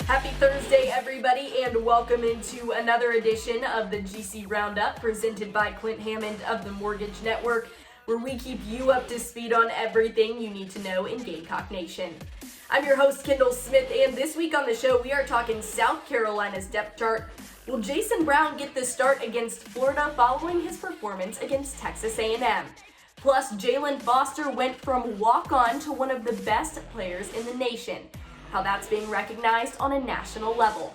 Happy Thursday, everybody, and welcome into another edition of the GC Roundup presented by Clint Hammond of the Mortgage Network, where we keep you up to speed on everything you need to know in Gamecock Nation. I'm your host, Kendall Smith, and this week on the show, we are talking South Carolina's depth chart. Will Jason Brown get the start against Florida following his performance against Texas A&M? Plus, Jalen Foster went from walk-on to one of the best players in the nation. How that's being recognized on a national level.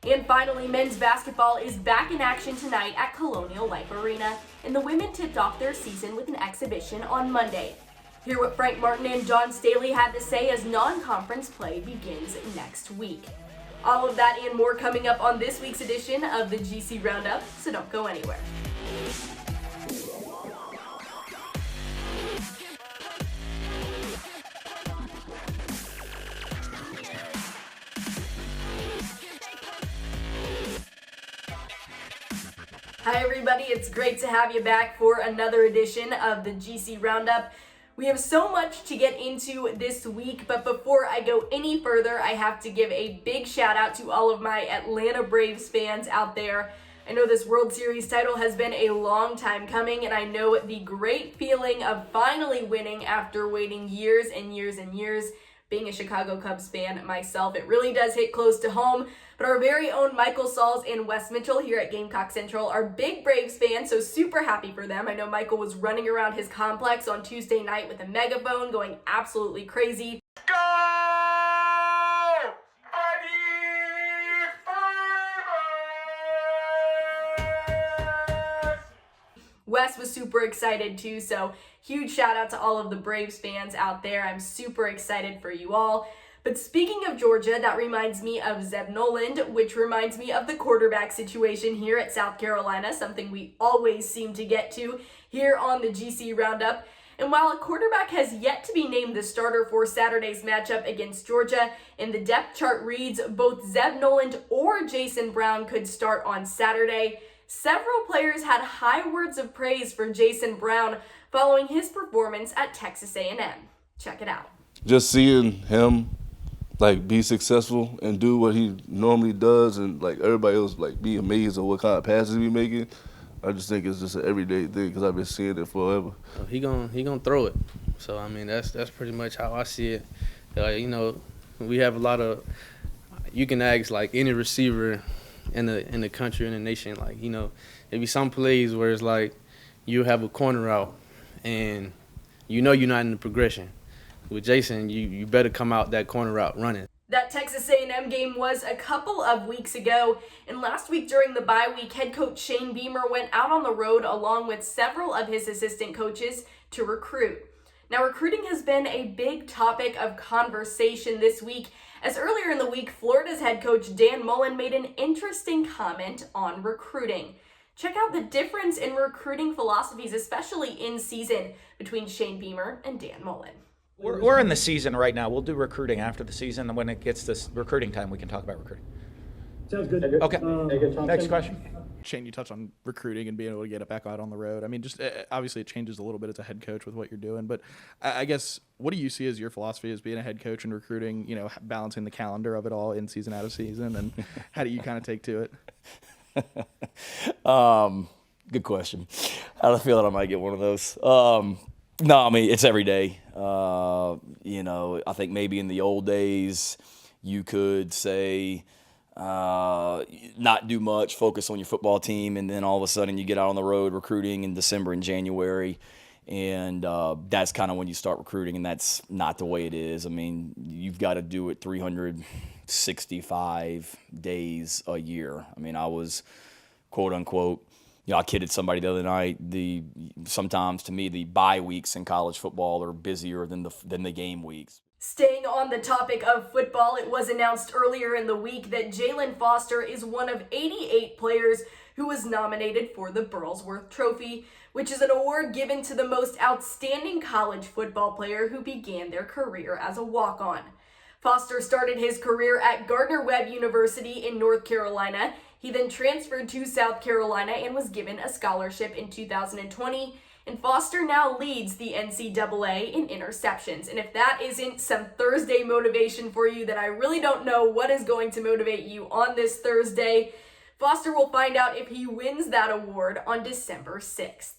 And finally, men's basketball is back in action tonight at Colonial Life Arena, and the women tipped off their season with an exhibition on Monday. Hear what Frank Martin and John Staley had to say as non-conference play begins next week. All of that and more coming up on this week's edition of the GC Roundup, so don't go anywhere. Hi everybody, it's great to have you back for another edition of the GC Roundup. We have so much to get into this week, but before I go any further, I have to give a big shout out to all of my Atlanta Braves fans out there. I know this World Series title has been a long time coming, and I know the great feeling of finally winning after waiting years and years and years. Being a Chicago Cubs fan myself, it really does hit close to home. But our very own Michael Sauls and Wes Mitchell here at Gamecock Central are big Braves fans, so super happy for them. I know Michael was running around his complex on Tuesday night with a megaphone, going absolutely crazy. Go! Wes was super excited too, so huge shout out to all of the Braves fans out there. I'm super excited for you all. But speaking of Georgia, that reminds me of Zeb Noland, which reminds me of the quarterback situation here at South Carolina, something we always seem to get to here on the GC Roundup. And while a quarterback has yet to be named the starter for Saturday's matchup against Georgia, and the depth chart reads both Zeb Noland or Jason Brown could start on Saturday, several players had high words of praise for Jason Brown following his performance at Texas A&M. Check it out. Just seeing him be successful and do what he normally does, and everybody else be amazed at what kind of passes he making. I just think it's just an everyday thing because I've been seeing it forever. He gonna throw it. So I mean that's pretty much how I see it. We have a lot of. You can ask any receiver in the country, in the nation. There be some plays where it's you have a corner out and you're not in the progression. With Jason, you better come out that corner route running. That Texas A&M game was a couple of weeks ago, and last week during the bye week, head coach Shane Beamer went out on the road along with several of his assistant coaches to recruit. Now, recruiting has been a big topic of conversation this week, as earlier in the week, Florida's head coach Dan Mullen made an interesting comment on recruiting. Check out the difference in recruiting philosophies, especially in season, between Shane Beamer and Dan Mullen. We're in the season right now. We'll do recruiting after the season, and when it gets this recruiting time, we can talk about recruiting. Sounds good. Okay. Next question. Shane, you touched on recruiting and being able to get it back out on the road. I mean, just obviously it changes a little bit as a head coach with what you're doing, but I guess what do you see as your philosophy as being a head coach and recruiting, balancing the calendar of it all in season, out of season, and how do you kind of take to it? Good question. I have a feeling I might get one of those. No, I mean, it's every day. I think maybe in the old days you could say not do much, focus on your football team, and then all of a sudden you get out on the road recruiting in December and January, and that's kind of when you start recruiting, and that's not the way it is. I mean, you've got to do it 365 days a year. I mean, I was, quote unquote, I kidded somebody the other night. Sometimes to me the bye weeks in college football are busier than the game weeks. Staying on the topic of football, it was announced earlier in the week that Jalen Foster is one of 88 players who was nominated for the Burlsworth Trophy, which is an award given to the most outstanding college football player who began their career as a walk-on. Foster started his career at Gardner-Webb University in North Carolina. He then transferred to South Carolina and was given a scholarship in 2020. and Foster now leads the NCAA in interceptions. And if that isn't some Thursday motivation for you, then I really don't know what is going to motivate you on this Thursday. Foster will find out if he wins that award on December 6th.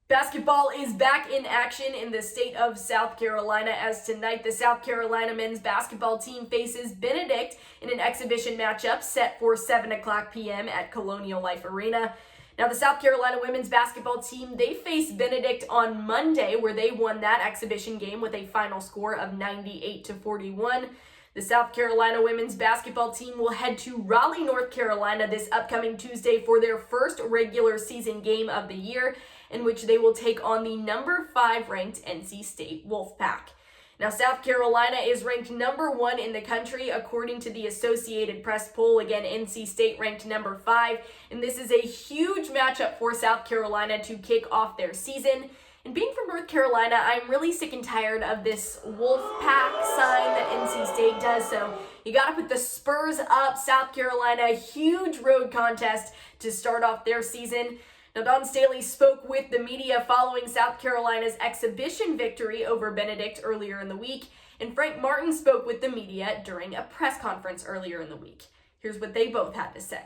Basketball is back in action in the state of South Carolina, as tonight the South Carolina men's basketball team faces Benedict in an exhibition matchup set for 7 o'clock p.m. at Colonial Life Arena. Now, the South Carolina women's basketball team, they faced Benedict on Monday, where they won that exhibition game with a final score of 98-41. The South Carolina women's basketball team will head to Raleigh, North Carolina this upcoming Tuesday for their first regular season game of the year, in which they will take on the number 5 ranked NC State Wolfpack. Now, South Carolina is ranked number 1 in the country according to the Associated Press poll. Again, NC State ranked number 5, and this is a huge matchup for South Carolina to kick off their season. And being from North Carolina, I'm really sick and tired of this Wolfpack sign that NC State does. So you got to put the Spurs up. South Carolina, a huge road contest to start off their season. Now, Don Staley spoke with the media following South Carolina's exhibition victory over Benedict earlier in the week, and Frank Martin spoke with the media during a press conference earlier in the week. Here's what they both had to say.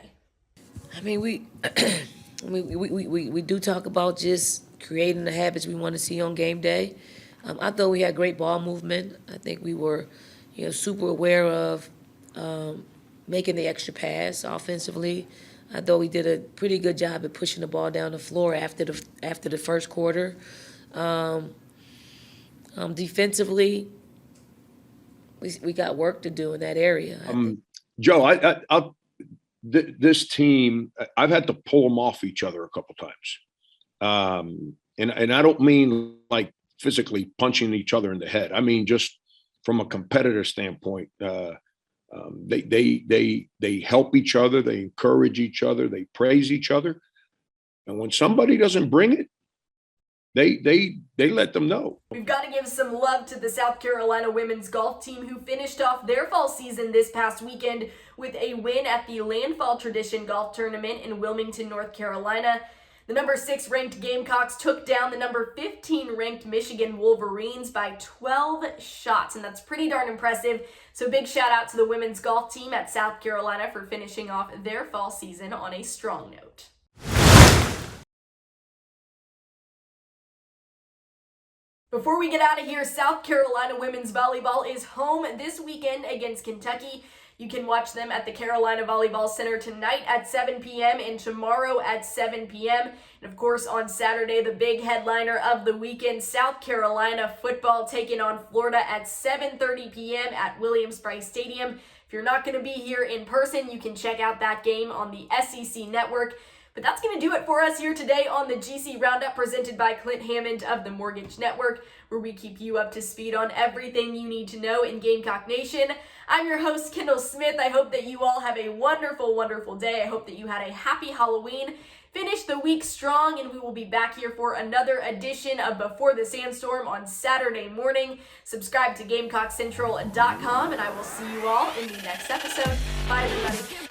I mean, we do talk about just creating the habits we want to see on game day. I thought we had great ball movement. I think we were, super aware of making the extra pass offensively. I thought we did a pretty good job at pushing the ball down the floor after the first quarter. Defensively, we got work to do in that area. Joe, this team, I've had to pull them off each other a couple times, and I don't mean like physically punching each other in the head. I mean just from a competitor standpoint. They help each other, they encourage each other, they praise each other, and when somebody doesn't bring it, they let them know. We've got to give some love to the South Carolina women's golf team, who finished off their fall season this past weekend with a win at the Landfall Tradition Golf Tournament in Wilmington, North Carolina. The number 6 ranked Gamecocks took down the number 15 ranked Michigan Wolverines by 12 shots, and that's pretty darn impressive. So big shout out to the women's golf team at South Carolina for finishing off their fall season on a strong note. Before we get out of here, South Carolina women's volleyball is home this weekend against Kentucky. You can watch them at the Carolina Volleyball Center tonight at 7 p.m. and tomorrow at 7 p.m. And of course, on Saturday, the big headliner of the weekend, South Carolina football taking on Florida at 7:30 p.m. at Williams-Brice Stadium. If you're not going to be here in person, you can check out that game on the SEC Network. But that's going to do it for us here today on the GC Roundup, presented by Clint Hammond of the Mortgage Network, where we keep you up to speed on everything you need to know in Gamecock Nation. I'm your host, Kendall Smith. I hope that you all have a wonderful, wonderful day. I hope that you had a happy Halloween. Finish the week strong, and we will be back here for another edition of Before the Sandstorm on Saturday morning. Subscribe to GamecockCentral.com, and I will see you all in the next episode. Bye, everybody.